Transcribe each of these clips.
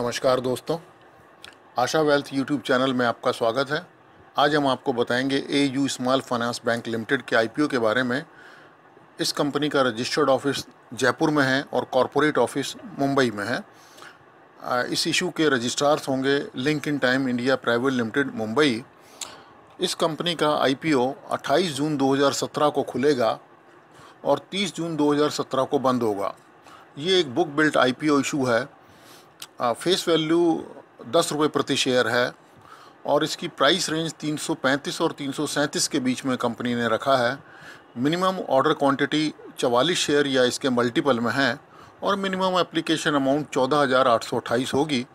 नमस्कार दोस्तों, आशा wealth YouTube channel में आपका स्वागत है। आज हम आपको बताएंगे AU small finance bank limited के आईपीओ के बारे में। इस कंपनी का रजिस्टर्ड ऑफिस जयपुर में है और कॉरपोरेट ऑफिस मुंबई में है। इस इशू के रजिस्ट्रार्स होंगे link in time India private limited Mumbai. इस कंपनी का आईपीओ 28 जून 2017 को खुलेगा और 30 जून 2017 को बंद होगा। ये एक बुक बिल्ट आईपीओ इशू है। फेस वैल्यू 10 रुपये प्रति शेयर है और इसकी प्राइस रेंज 335 और 337 के बीच में कंपनी ने रखा है। मिनिमम ऑर्डर क्वांटिटी 44 शेयर या इसके मल्टीपल में है और मिनिमम एप्लीकेशन अमाउंट 14,828 होगी।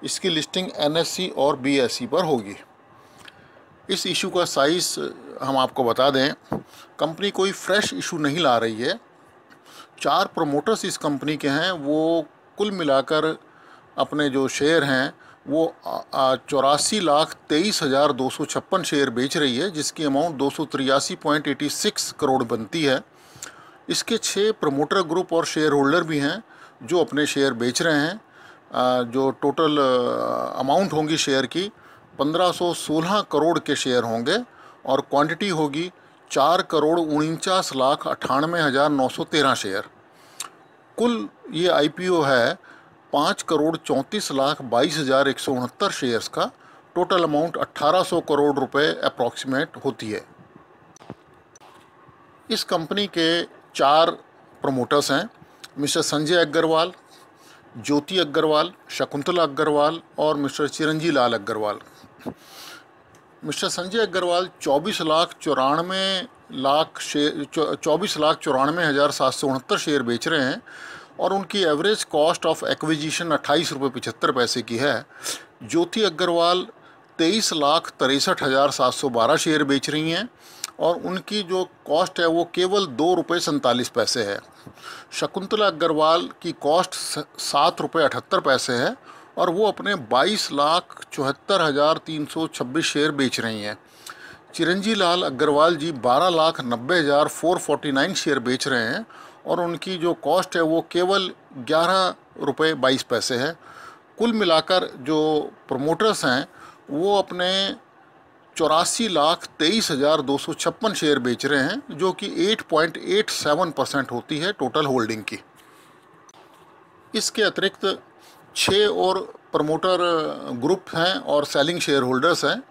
इसकी लिस्टिंग एनएससी और बीएसई पर होगी। इस इशू का साइज़ हम आपको बता दें, कंपनी कोई फ्रेश इशू नहीं ला रही है। 4 प्रमोटर्स इस कंपनी के हैं। वो कुल मिलाकर अपने जो शेयर हैं वो 84,23,256 शेयर बेच रही है, जिसकी अमाउंट 283.86 करोड़ बनती है। इसके 6 प्रमोटर ग्रुप और शेयर होल्डर भी हैं जो अपने शेयर बेच रहे हैं। जो टोटल अमाउंट होंगी शेयर की 1516 करोड़ के शेयर होंगे और क्वांटिटी होगी 4,49,98,913 शेयर। कुल ये आईपीओ है 5,34,22,169 शेयर्स का। टोटल अमाउंट 1,800 करोड़ रुपए अप्रॉक्सीमेट होती है। इस कंपनी के 4 प्रमोटर्स हैं, मिस्टर संजय अग्रवाल, ज्योति अग्रवाल, शकुंतला अग्रवाल और mister Chiranji Lal Agarwal. Mister Sanjay Agarwal 24,94,769 share बेच रहे हैं और उनकी एवरेज कॉस्ट ऑफ एक्विजिशन 28 रुपये 75 पैसे की है। ज्योति अग्रवाल 23,63,712 शेयर बेच रही हैं और उनकी जो कॉस्ट है वो केवल 2 रुपये 47 पैसे है। शकुंतला अग्रवाल की कॉस्ट 7 रुपये 78 पैसे है और वो अपने 22,74,326 शेयर बेच रही हैं। चिरंजी लाल अग्रवाल जी 12,90,449 शेयर बेच रहे हैं और उनकी जो कॉस्ट है वो केवल 11 रुपये 22 पैसे है। कुल मिलाकर जो प्रमोटर्स हैं वो अपने 84,23,256 शेयर बेच रहे हैं, जो कि 8.87% होती है टोटल होल्डिंग की। इसके अतिरिक्त 6 और प्रमोटर ग्रुप हैं और सेलिंग शेयर होल्डर्स हैं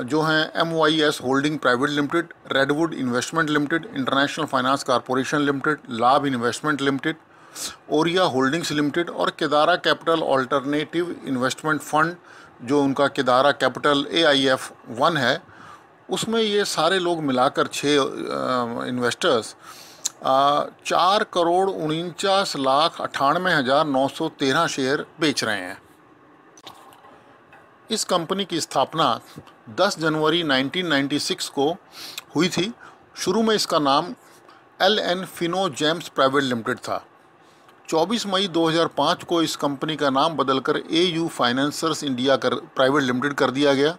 जो हैं MYS holding private limited, redwood investment limited, international finance corporation limited, लाभ इन्वेस्टमेंट लिमिटेड, ओरिया होल्डिंग्स लिमिटेड और Kedaara capital alternative investment fund जो उनका केदारा कैपिटल AIF-1 है। उसमें ये सारे लोग मिलाकर 6 इन्वेस्टर्स 4,49,98,913 शेयर बेच रहे हैं। इस कंपनी की स्थापना 10 जनवरी 1996 को हुई थी। शुरू में इसका नाम LN Fino James private limited था। 24 मई 2005 को इस कंपनी का नाम बदलकर AU financiers India private limited कर दिया गया।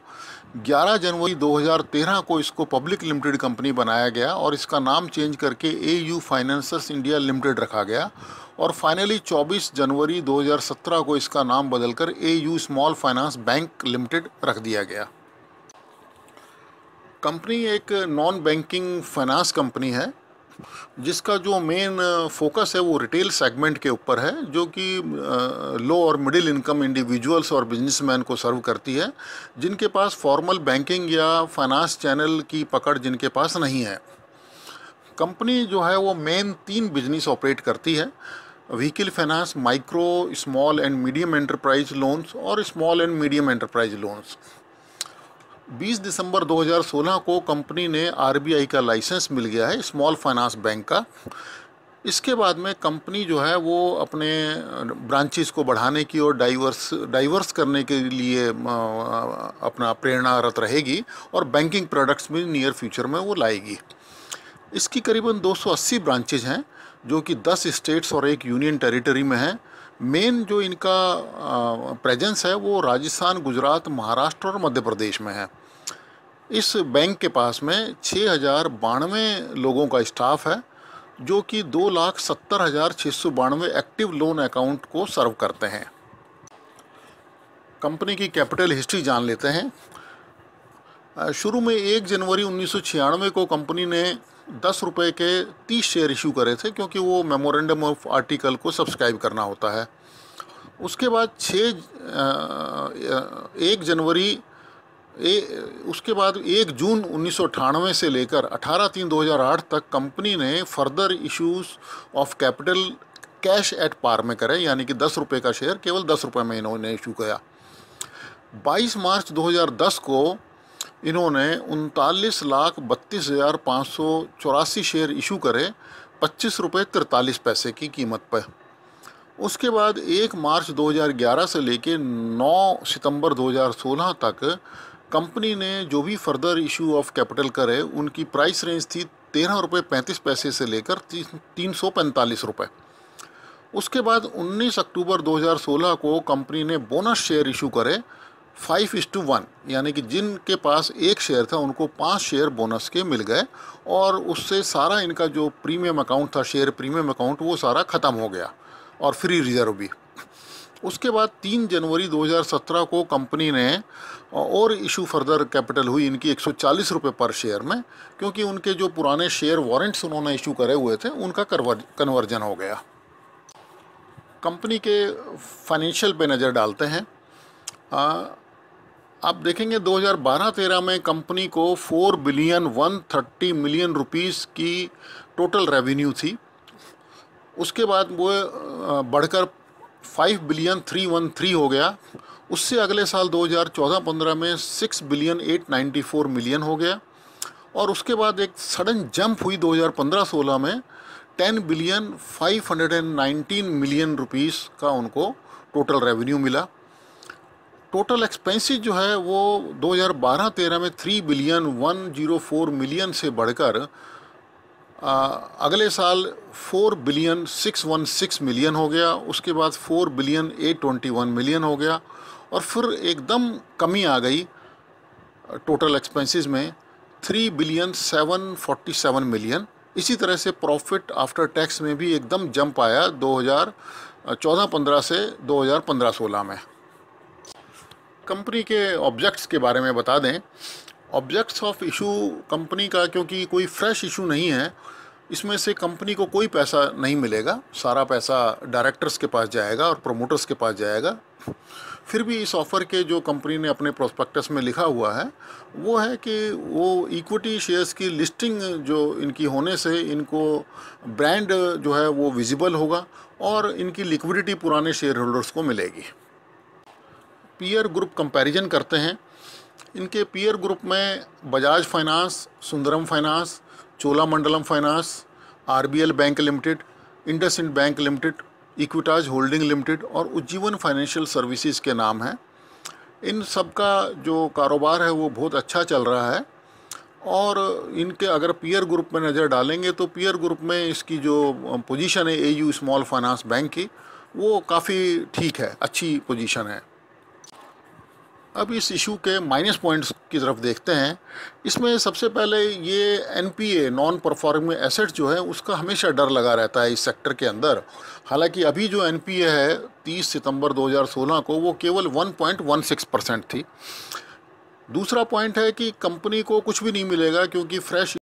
11 जनवरी 2013 को इसको पब्लिक लिमिटेड कंपनी बनाया गया और इसका नाम चेंज करके AU फाइनेंसर्स इंडिया लिमिटेड रखा गया और फाइनली 24 जनवरी 2017 को इसका नाम बदलकर AU small finance bank limited रख दिया गया। कंपनी एक नॉन बैंकिंग फाइनेंस कंपनी है जिसका जो मेन फोकस है वो रिटेल सेगमेंट के ऊपर है, जो कि लो और मिडिल इनकम इंडिविजुअल्स और बिजनेसमैन को सर्व करती है, जिनके पास फॉर्मल बैंकिंग या फाइनेंस चैनल की पकड़ जिनके पास नहीं है। कंपनी जो है वो मेन 3 बिजनेस ऑपरेट करती है: vehicle finance, micro small and medium enterprise loans और small and medium enterprise loans. 20 दिसंबर 2016 को कंपनी ने RBI का लाइसेंस मिल गया है स्मॉल फाइनेंस बैंक का। इसके बाद में कंपनी जो है वो अपने ब्रांचेस को बढ़ाने की और डाइवर्स करने के लिए अपना प्रेरणारत रहेगी और बैंकिंग प्रोडक्ट्स भी नियर फ्यूचर में वो लाएगी। इसकी करीबन 280 ब्रांचेज हैं जो कि 10 स्टेट्स और 1 यूनियन टेरिटरी में हैं। मेन जो इनका प्रेजेंस है वो राजस्थान, गुजरात, महाराष्ट्र और मध्य प्रदेश में है। इस बैंक के पास में 6,092 लोगों का स्टाफ है जो कि 2,70,692 एक्टिव लोन अकाउंट को सर्व करते हैं। कंपनी की कैपिटल हिस्ट्री जान लेते हैं। शुरू में 1 जनवरी 1996 को कंपनी ने 10 रुपये के 30 शेयर इशू करे थे, क्योंकि वो मेमोरेंडम ऑफ आर्टिकल को सब्सक्राइब करना होता है। उसके बाद 1 जून 1998 से लेकर 18/3/2008 तक कंपनी ने further issues of capital cash at par में करे, यानी कि 10 रुपये का शेयर केवल 10 रुपये में इन्होंने इशू किया। 22 मार्च 2010 को इन्होंने 39,32,584 शेयर इशू करे 25 रुपये 43 पैसे की कीमत पर। उसके बाद 1 मार्च 2011 से लेके 9 सितंबर 2016 तक कंपनी ने जो भी फर्दर इशू ऑफ कैपिटल करे उनकी प्राइस रेंज थी 13 रुपये 35 पैसे से लेकर 345 रुपये। उसके बाद 19 अक्टूबर 2016 को कंपनी ने बोनस शेयर इशू करे 5:1, यानी कि जिनके पास 1 शेयर था उनको 5 शेयर बोनस के मिल गए, और उससे सारा इनका जो प्रीमियम अकाउंट था, शेयर प्रीमियम अकाउंट, वो सारा ख़त्म हो गया, और फ्री रिजर्व भी। उसके बाद 3 जनवरी 2017 को कंपनी ने और इशू फर्दर कैपिटल हुई इनकी 140 रुपये पर शेयर में, क्योंकि उनके जो पुराने शेयर वारंट्स उन्होंने इशू करे हुए थे उनका कन्वर्जन हो गया। कंपनी के फाइनेंशियल पे नज़र डालते हैं। आप देखेंगे 2012-13 में कंपनी को 4,130 मिलियन रुपीस की टोटल रेवेन्यू थी। उसके बाद वो बढ़कर 5,313 हो गया। उससे अगले साल 2014-15 में 6,894 मिलियन हो गया, और उसके बाद एक सडन जंप हुई 2015-16 में 10,519 मिलियन रुपीस का उनको टोटल रेवेन्यू मिला। टोटल एक्सपेंसेस जो है वो 2012-13 में 3,104 मिलियन से बढ़कर अगले साल 4,616 मिलियन हो गया। उसके बाद 4,821 मिलियन हो गया, और फिर एकदम कमी आ गई टोटल एक्सपेंसेस में 3,747 मिलियन। इसी तरह से प्रॉफिट आफ्टर टैक्स में भी एकदम जंप आया 2014-15 से 2015-16 में। कंपनी के ऑब्जेक्ट्स के बारे में बता दें। ऑब्जेक्ट्स ऑफ इशू कंपनी का, क्योंकि कोई फ्रेश इशू नहीं है, इसमें से कंपनी को कोई पैसा नहीं मिलेगा, सारा पैसा डायरेक्टर्स के पास जाएगा और प्रोमोटर्स के पास जाएगा। फिर भी इस ऑफ़र के जो कंपनी ने अपने प्रोस्पेक्टस में लिखा हुआ है वो है कि वो इक्विटी शेयर्स की लिस्टिंग जो इनकी होने से इनको ब्रांड जो है वो विजिबल होगा, और इनकी लिक्विडिटी पुराने शेयर होल्डर्स को मिलेगी। पीयर ग्रुप कंपैरिजन करते हैं। इनके पीयर ग्रुप में Bajaj finance, Sundaram finance, Cholamandalam finance, RBL bank limited, IndusInd bank limited, Equitas holding limited और उज्जीवन फाइनेंशियल सर्विसेज के नाम हैं। इन सब का जो कारोबार है वो बहुत अच्छा चल रहा है, और इनके अगर पीयर ग्रुप में नज़र डालेंगे तो पीयर ग्रुप में इसकी जो पोजीशन है एयू स्मॉल फाइनेंस बैंक की, वो काफ़ी ठीक है, अच्छी पोजीशन है। अब इस इशू के माइनस पॉइंट्स की तरफ देखते हैं। इसमें सबसे पहले ये एनपीए, नॉन परफॉर्मिंग एसेट जो है उसका हमेशा डर लगा रहता है इस सेक्टर के अंदर। हालांकि अभी जो एनपीए है 30 सितंबर 2016 को वो केवल 1.16% थी। दूसरा पॉइंट है कि कंपनी को कुछ भी नहीं मिलेगा, क्योंकि फ्रेश